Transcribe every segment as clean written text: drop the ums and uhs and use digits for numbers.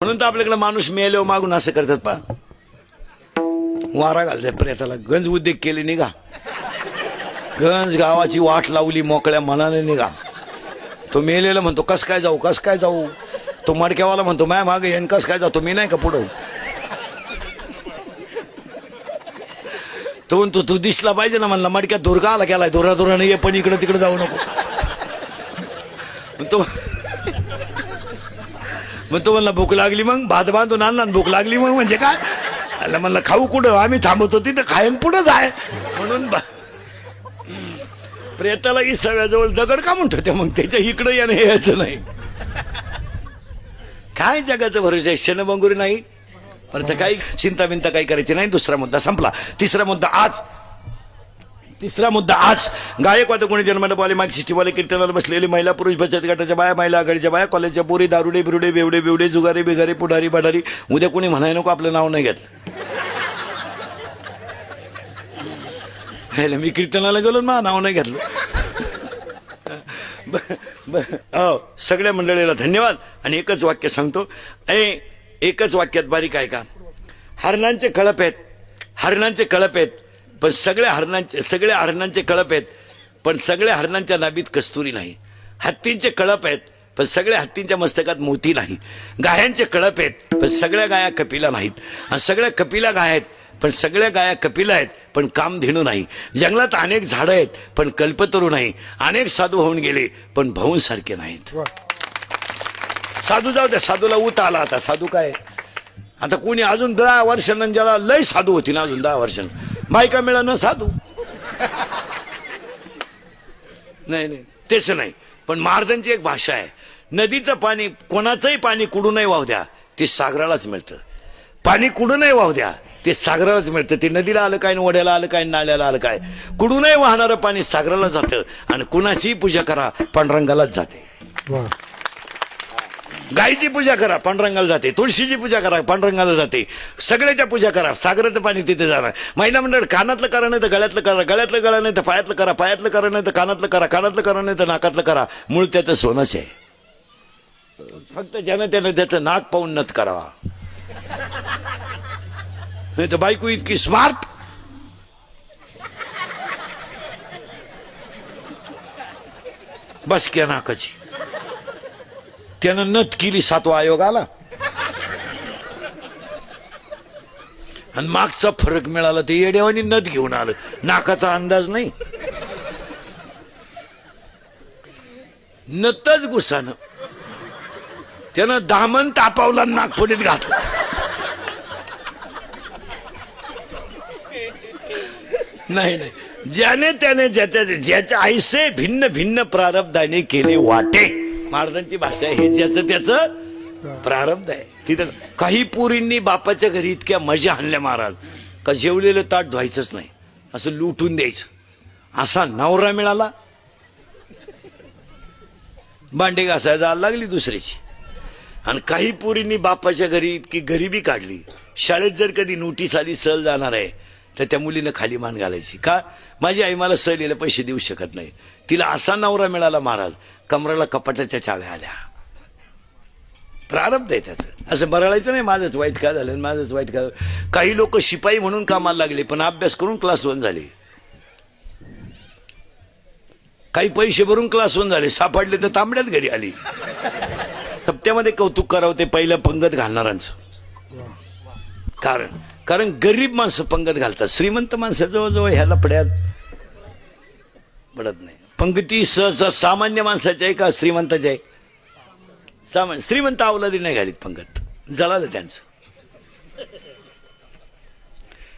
म्हणून तर आपल्याकडे माणूस मेल्यावर मागून असं करतात पा वारा घालतात प्रेताला. गंज उद्योग केले निघा, गंज गावाची वाट लावली, मोकळ्या मनाने निघा. तो मेलेला म्हणतो कस काय जाऊ, कस काय जाऊ. तो मडक्यावाला म्हणतो माय मागे येईन, कस काय जातो, मी नाही का पुढं. तो म्हणतो तू दिसला पाहिजे ना, म्हणला मडक्यात धुरका आला केलाय, धुराधुराने ये, पण इकडे तिकडे जाऊ नको. मग तो म्हणला भूक लागली, मग भात बांधून आणला, भूक लागली मग म्हणजे काय आला. म्हणलं खाऊ कुठं, आम्ही थांबवतो तिथं खायन पुढं जाय. म्हणून प्रेताला ही सगळ्याजवळ दगड का म्हणतो ते, मग त्याच्या इकडं यानं यायचं नाही. काय जगाचं भरोसा, क्षणभंगुरी नाही. पण काही चिंता बिंता काही करायची नाही. दुसरा मुद्दा संपला. तिसरा मुद्दा आज गायकवाद कोणी जन्मंडपवाले, मागशिष्टीवाले, कीर्तनाला बसलेले, महिला पुरुष बचत गटाच्या बाया, महिला आघाडीच्या बाया, कॉलेजच्या पोरी, दारुडे बिरुडे, बेवडे बिवडे, जुगारे बिगारे, पुढारी बडारी. उद्या कोणी म्हणाय नको आपलं नाव नाही घेतलं. मी कीर्तनाला गेलो ना, नाव नाही घेतलं. सगळ्या मंडळीला धन्यवाद. आणि एकच वाक्य सांगतो, एकच वाक्यात बारीक आहे का. हरणांचे कळप आहेत, हरणांचे कळप आहेत, पण सगळ्या हरणांचे कळप आहेत, पण सगळ्या हरणांच्या नाभीत कस्तुरी नाही. हत्तींचे कळप आहेत, पण सगळ्या हत्तींच्या मस्तकात मोती नाही. गायांचे कळप आहेत, पण सगळ्या गाया कपिला नाहीत. आणि सगळ्या कपिला गाय आहेत, पण सगळ्या गाया कपिला आहेत, पण कामधेनू नाही. जंगलात अनेक झाडं आहेत, पण कल्पतरू नाही. अनेक साधू होऊन गेले, पण भाऊंसारखे नाहीत. साधू जाऊ द्या, साधूला ऊत आला. आता साधू काय, आता कोणी अजून 10 वर्षांना ज्याला लय साधू होती ना, अजून 10 वर्षांना बायका मिळालं साधू नाही, तेच नाही. पण महाराजांची एक भाषा आहे, नदीचं पाणी, कोणाचंही पाणी कुडूनही वाहू द्या, ते सागरालाच मिळतं. पाणी कुडूनही वाहू द्या, ते सागरालाच मिळतं. ते नदीला आलं काय, ओढ्याला आलं काय, नाल्याला आलं काय, कुडूनही वाहणारं पाणी सागराला जातं. आणि कुणाचीही पूजा करा, पांडुरंगालाच जाते. गायीची पूजा करा, पांडुरंगाला जाते. तुळशीची पूजा करा, पांडुरंगाला जाते. सगळ्याच्या पूजा करा, सागराचं पाणी तिथे जाणार. महिला मंडळ कानातलं करा, नाही तर गळ्यातलं करा, गळ्यातलं करा नाही तर पायातलं करा, पायातलं करा नाही तर कानातलं करा, कानातलं करा नाही तर नाकातलं करा. मूळ त्याचं सोनंच आहे. फक्त ज्यानं त्यानं त्याचं नाक पाहून नत करावा. नाही तर बायको इतकी स्मार्ट, बस क्या नाकाची, त्यानं नत केली, 7वा आयोग आला. आणि मागचा फरक मिळाला, ते येड्यावानी नथ घेऊन आलं. नाकाचा अंदाज नाही, नतच गुसानं त्यानं दामन तापावला, नागपुडीत घातलं. नाही, ज्याने त्याने ज्याच्या आईसे भिन्न भिन्न प्रारब्धाने केले वाटे. महाराजांची भाषा हे ज्याचं त्याचं प्रारब्ध आहे. तिथं काही पोरींनी बापाच्या घरी इतक्या मजा आणल्या महाराज, का जेवलेलं ताट धुवायचंच नाही, असं लुटून द्यायचं. असा नवरा मिळाला, भांडे घासायला जायला लागली दुसऱ्याची. आणि काही पोरींनी बापाच्या घरी इतकी गरिबी काढली, शाळेत जर कधी नोटीस आली सहल जाणार आहे, तर त्या मुलीनं खाली मान घालायची. का, माझी आई मला सहलीला पैसे देऊ शकत नाही. तिला असा नवरा मिळाला महाराज, कमराला कपाटाच्या चाव्या आल्या. प्रारब्ध आहे त्याचं. असं बरळायचं नाही, माझंच वाईट काय झालं, माझंच वाईट काय. काही लोक शिपाई म्हणून कामाला लागले, पण अभ्यास करून क्लास 1 झाले. काही पैसे भरून क्लास 1 झाले, सापडले तर तांबड्यात घरी आली. सप्त्यामध्ये कौतुक करावं ते पहिलं पंगत घालणाऱ्यांचं. कारण गरीब माणसं पंगत घालतात, श्रीमंत माणसं जवळजवळ ह्याला पडत नाही. पंगती सहसा सामान्य माणसाची आहे का श्रीमंताची आहे? श्रीमंत अवलादी नाही घालीत पंगत, जळालं त्यांचं.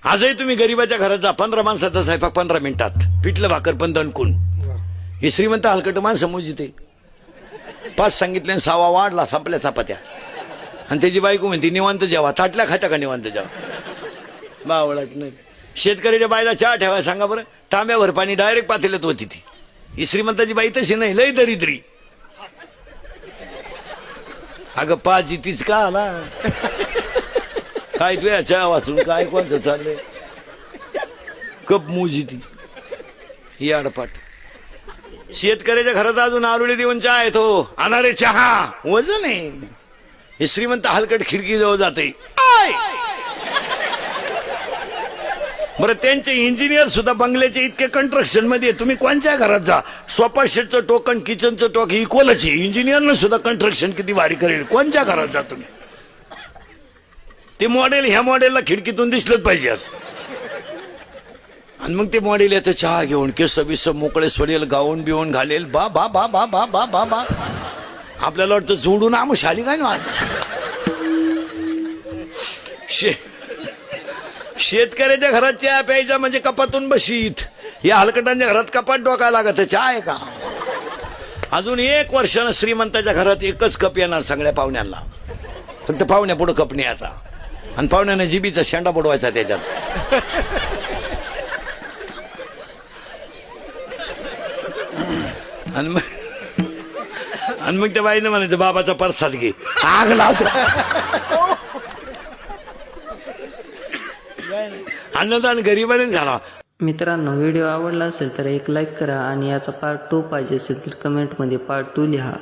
आजही तुम्ही गरीबाच्या घरात जा, 15 माणसाचा स्वयंपाक 15 मिनिटात, पिठलं भाकर पण दणकून. हे श्रीमंत हलकट माणसं मोजिते. 5 सांगितले, 6वा वाढला, संपल्या चपात्या. आणि त्याची बायको म्हणते निवांत जेवा, ताटल्या खाता का निवांत जेवा. बावळट नाही. शेतकऱ्याच्या बाईला चहा ठेवाय सांगा बरं, तांब्यावर पाणी डायरेक्ट पातेल्यात होती ती. ही श्रीमंताची बाई तशी नाही, लय दरिद्री. अगं पाची तीच का आला काय तुझ्या चहा वाचून काय कोणचं चाललंय, कप मुजी ती याडपाट. शेतकऱ्याच्या घरात अजून आरुळे देऊन चहा येतो, अनारे चहा वजन आहे. हे श्रीमंत हलकट खिडकी जवळ जाते. बरं त्यांचे इंजिनियर सुद्धा बंगल्याचे इतके कंस्ट्रक्शन मध्ये, तुम्ही कोणत्या घरात जा, सोफा सेटचं टोक आणि किचनचं टोक इक्वलच आहे. इंजिनियरनं सुद्धा कंस्ट्रक्शन किती भारी करेल. कोणत्या घरात जा तुम्ही, ते मॉडेल ह्या मॉडेलला खिडकीतून दिसलंच पाहिजे असं. आणि मग ते मॉडेल येतं चहा घेऊन, केस बिस मोकळे सोडेल, गाऊन बिवून घालेल. बा बा बा बा बा बा बा बा आपल्याला वाटतं जोडून आमुष आली काय ना. शेतकऱ्याच्या घरात चहा प्यायचा म्हणजे कपातून बशीत. या हलकटांच्या घरात कपात डोकायला लागत. चहा आहे का? अजून 1 वर्षानं श्रीमंताच्या घरात एकच कप येणार सगळ्या पाहुण्यांना. फक्त पाहुण्या पुढे कप न्यायचा आणि पाहुण्यानं जिबीचा शेंडा बुडवायचा त्याच्यात. आणि मग त्या बाईनं म्हणायचं बाबाचा प्रसाद घे. आग लावतो. अन्नदान गरिबाने झाला. मित्रांनो, व्हिडिओ आवडला असेल तर एक लाईक करा आणि याचा पार्ट 2 पाहिजे असेल तर कमेंटमध्ये पार्ट 2 लिहा.